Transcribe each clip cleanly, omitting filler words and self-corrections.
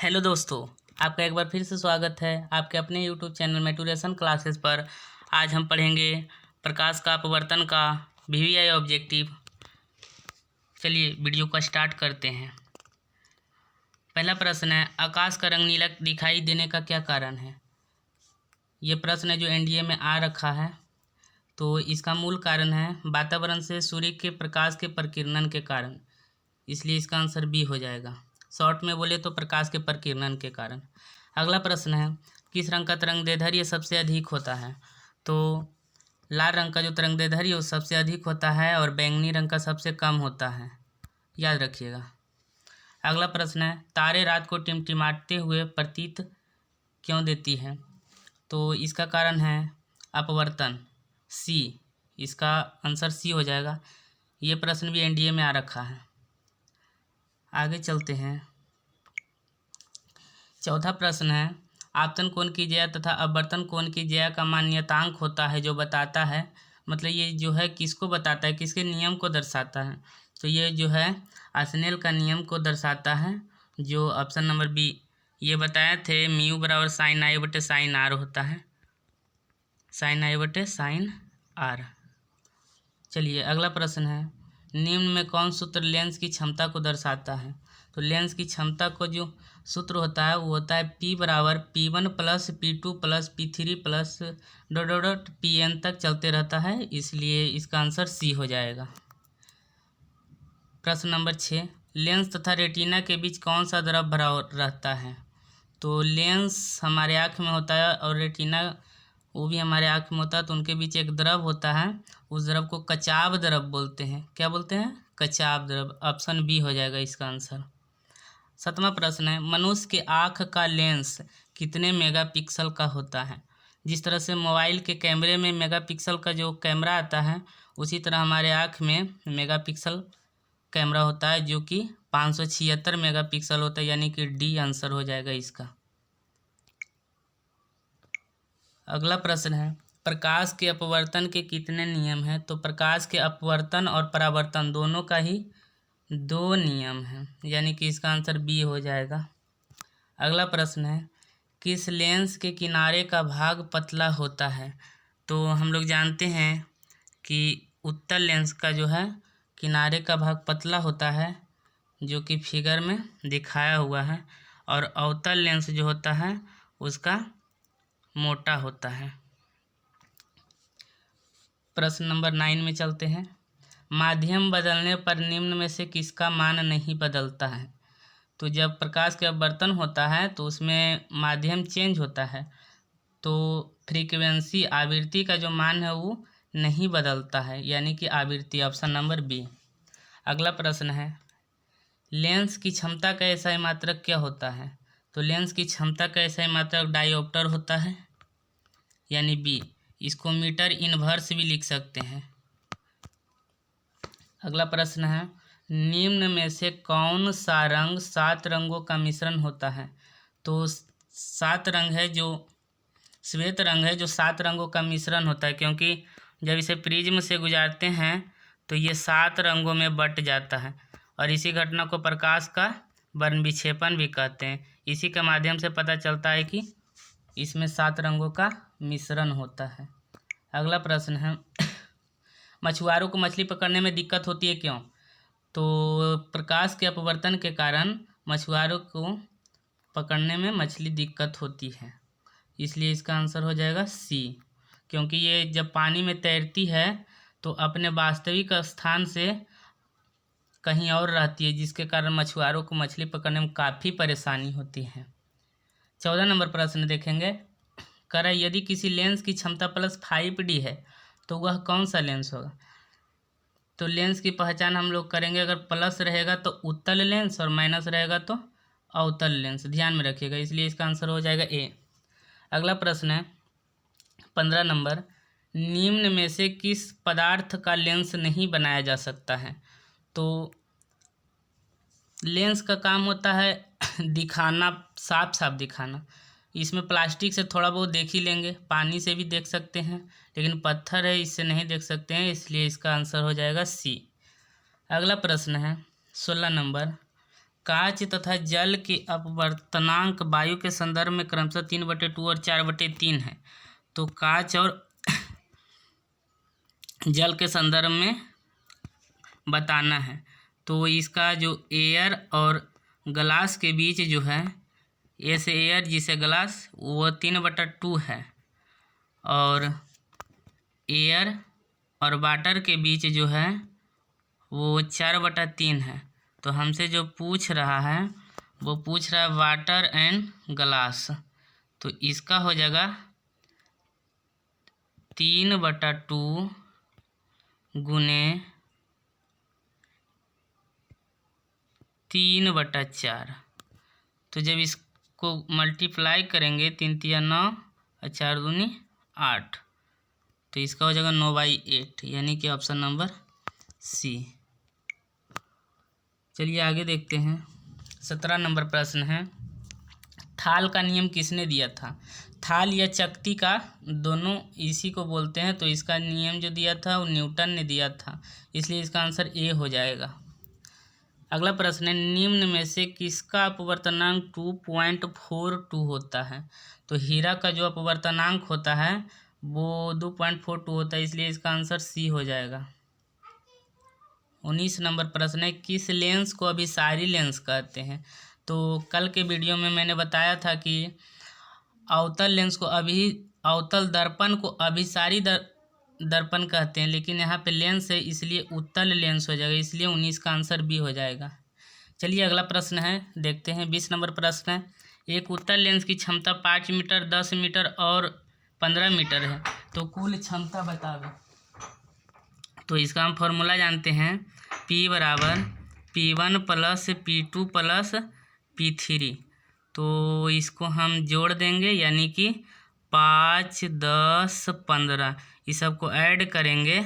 Hello दोस्तों, आपका एक बार फिर से स्वागत है आपके अपने यूट्यूब चैनल मैट्यूरेशन क्लासेस पर। आज हम पढ़ेंगे प्रकाश का अपवर्तन का वीवीआई ऑब्जेक्टिव। चलिए वीडियो को स्टार्ट करते हैं। पहला प्रश्न है, आकाश का रंग नीला दिखाई देने का क्या कारण है। ये प्रश्न है जो एनडीए में आ रखा है। तो इसका मूल कारण है वातावरण से सूर्य के प्रकाश के प्रकीर्णन के कारण, इसलिए इसका आंसर बी हो जाएगा। शॉर्ट में बोले तो प्रकाश के प्रकीर्णन के कारण। अगला प्रश्न है, किस रंग का तरंगदैर्ध्य सबसे अधिक होता है। तो लाल रंग का जो तरंगदैर्ध्य वो सबसे अधिक होता है और बैंगनी रंग का सबसे कम होता है, याद रखिएगा। अगला प्रश्न है, तारे रात को टिमटिमाते हुए प्रतीत क्यों देती है। तो इसका कारण है अपवर्तन, सी। इसका आंसर सी हो जाएगा। ये प्रश्न भी एनडीए में आ रखा है। आगे चलते हैं। चौथा प्रश्न है, आपतन कोण की ज्या तथा अपवर्तन कोण की ज्या का मान नियतांक होता है जो बताता है, मतलब ये जो है किसको बताता है, किसके नियम को दर्शाता है। तो ये जो है आसनेल का नियम को दर्शाता है, जो ऑप्शन नंबर बी ये बताए थे, म्यू बराबर साइन आई बटे साइन आर होता है, साइन आई बटे साइन आर। चलिए अगला प्रश्न है, निम्न में कौन सूत्र लेंस की क्षमता को दर्शाता है। तो लेंस की क्षमता को जो सूत्र होता है वो होता है P बराबर P1 plus P2 plus P3 plus dot dot dot Pn तक चलते रहता है, इसलिए इसका आंसर सी हो जाएगा। प्रश्न नंबर 6, लेंस तथा रेटिना के बीच कौन सा द्रव भरा रहता है। तो लेंस हमारे आँख में होता है और रेटिना वो भी हमारे आँख में होता है, तो उनके बीच एक द्रव होता है, उस द्रव को कचाव द्रव बोलते हैं। क्या बोलते हैं? कचाव द्रव। ऑप्शन बी हो जाएगा इसका आंसर। 7वां प्रश्न है, मनुष्य के आँख का लेंस कितने मेगापिक्सल का होता है। जिस तरह से मोबाइल के कैमरे में मेगापिक्सल का जो कैमरा आता है, उसी तरह हमारे आँख में मेगापिक्सल कैमरा होता है, जो कि 576 मेगापिक्सल होता है, यानी कि डी आंसर हो जाएगा इसका। अगला प्रश्न है, प्रकाश के अपवर्तन के कितने नियम हैं। तो प्रकाश के अपवर्तन और परावर्तन दोनों का ही 2 नियम हैं, यानी कि इसका आंसर बी हो जाएगा। अगला प्रश्न है, किस लेंस के किनारे का भाग पतला होता है। तो हम लोग जानते हैं कि उत्तल लेंस का जो है किनारे का भाग पतला होता है, जो कि फिगर में दिखाया हुआ है, और अवतल लेंस जो होता है उसका मोटा होता है। प्रश्न नंबर 9 में चलते हैं, माध्यम बदलने पर निम्न में से किसका मान नहीं बदलता है। तो जब प्रकाश का अपवर्तन होता है तो उसमें माध्यम चेंज होता है, तो फ्रीक्वेंसी आवृत्ति का जो मान है वो नहीं बदलता है, यानी कि आवृत्ति। Option number B. अगला प्रश्न है, लेंस की क्षमता का एसआई मात्रक क्या होता है। तो लेंस की क्षमता का एसआई मात्रक डायोप्टर होता है, यानी बी। इसको मीटर इनवर्स भी लिख सकते हैं। अगला प्रश्न है, निम्न में से कौन सा रंग 7 रंगों का मिश्रण होता है। तो 7 रंग है जो श्वेत रंग है, जो 7 रंगों का मिश्रण होता है, क्योंकि जब इसे प्रिज्म से गुजारते हैं तो ये 7 रंगों में बट जाता है, और इसी घटना को प्रकाश का वर्ण विक्षेपण भी कहते हैं। इसी के माध्यम से पता चलता है कि इसमें 7 रंगों का मिश्रण होता है। अगला प्रश्न है, मछुआरों को मछली पकड़ने में दिक्कत होती है क्यों। तो प्रकाश के अपवर्तन के कारण मछुआरों को पकड़ने में मछली दिक्कत होती है, इसलिए इसका आंसर हो जाएगा सी। क्योंकि ये जब पानी में तैरती है तो अपने वास्तविक स्थान से कहीं और रहती है, जिसके कारण मछुआरों को मछली पकड़ने में काफ़ी परेशानी होती है। 14 नंबर प्रश्न देखेंगे, कह यदि किसी लेंस की क्षमता +5D है तो वह कौन सा लेंस होगा। तो लेंस की पहचान हम लोग करेंगे, अगर प्लस रहेगा तो उत्तल लेंस और माइनस रहेगा तो अवतल लेंस, ध्यान में रखिएगा, इसलिए इसका आंसर हो जाएगा ए। अगला प्रश्न है 15 नंबर, निम्न में से किस पदार्थ का लेंस नहीं बनाया जा सकता है। तो लेंस का काम होता है दिखाना, साफ साफ दिखाना। इसमें प्लास्टिक से थोड़ा बहुत देख ही लेंगे, पानी से भी देख सकते हैं, लेकिन पत्थर है इससे नहीं देख सकते हैं, इसलिए इसका आंसर हो जाएगा सी। अगला प्रश्न है 16 नंबर, कांच तथा जल के अपवर्तनांक वायु के संदर्भ में क्रमशः 3/2 और 4/3 है। तो कांच और जल के संदर्भ में बताना है। तो इसका जो एयर और ग्लास के बीच जो है, ए से एयर जिसे ग्लास, वो 3/2 है, और एयर और वाटर के बीच जो है वो 4/3 है। तो हमसे जो पूछ रहा है वो पूछ रहा है वाटर एंड ग्लास, तो इसका हो जाएगा 3/2 गुने 3/4। तो जब इसको मल्टीप्लाई करेंगे 3 तिया 9 और 4 दूनी 8, तो इसका हो जाएगा 9/8, यानी कि ऑप्शन नंबर सी। चलिए आगे देखते हैं। 17 नंबर प्रश्न है, थाल का नियम किसने दिया था? थाल या चकती का, दोनों इसी को बोलते हैं। तो इसका नियम जो दिया था वो न्यूटन ने दिया था, इसलिए इसका आंसर ए हो जाएगा। अगला प्रश्न है, निम्न में से किसका अपवर्तनांक 2.42 होता है? तो हीरा का जो अपवर्तनांक होता है वो 2.42 होता है, इसलिए इसका आंसर सी हो जाएगा। 19 नंबर प्रश्न है, किस लेंस को अभिसारी लेंस कहते हैं? तो कल के वीडियो में मैंने बताया था कि अवतल दर्पण को अभिसारी दर्पण कहते हैं, लेकिन यहाँ पे लेंस है इसलिए उत्तल लेंस हो जाएगा, इसलिए 19 का आंसर बी हो जाएगा। चलिए अगला प्रश्न है, देखते हैं। 20 नंबर प्रश्न है, एक उत्तल लेंस की क्षमता 5 मीटर, 10 मीटर और 15 मीटर है, तो कुल क्षमता बताओ। तो इसका हम फॉर्मूला जानते हैं, P बराबर P1 plus P2 plus P3। तो इसको हम जोड़ देंगे, यानी कि 5, 10, 15, इस सब को ऐड करेंगे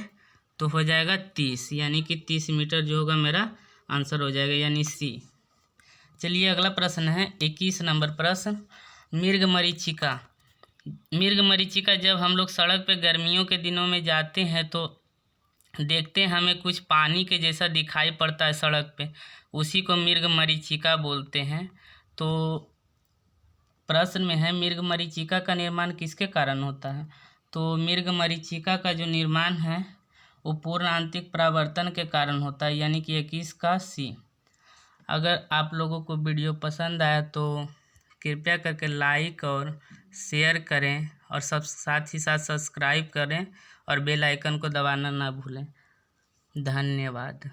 तो हो जाएगा 30, यानी कि 30 मीटर जो होगा मेरा आंसर हो जाएगा, यानी सी। चलिए अगला प्रश्न है 21 नंबर प्रश्न, मृगमरीचिका। मृगमरीचिका जब हम लोग सड़क पे गर्मियों के दिनों में जाते हैं तो देखते हैं हमें कुछ पानी के जैसा दिखाई पड़ता है सड़क पे, उसी को मृगमरीचिका बोलते हैं। तो प्रश्न में है, मृगमरीचिका का निर्माण किसके कारण होता है? तो मृगमरीचिका का जो निर्माण है वो पूर्ण आंतरिक परावर्तन के कारण होता है, यानी कि 21 का सी। अगर आप लोगों को वीडियो पसंद आया तो कृपया करके लाइक और शेयर करें, और साथ ही साथ सब्सक्राइब करें और बेल आइकन को दबाना ना भूलें। धन्यवाद।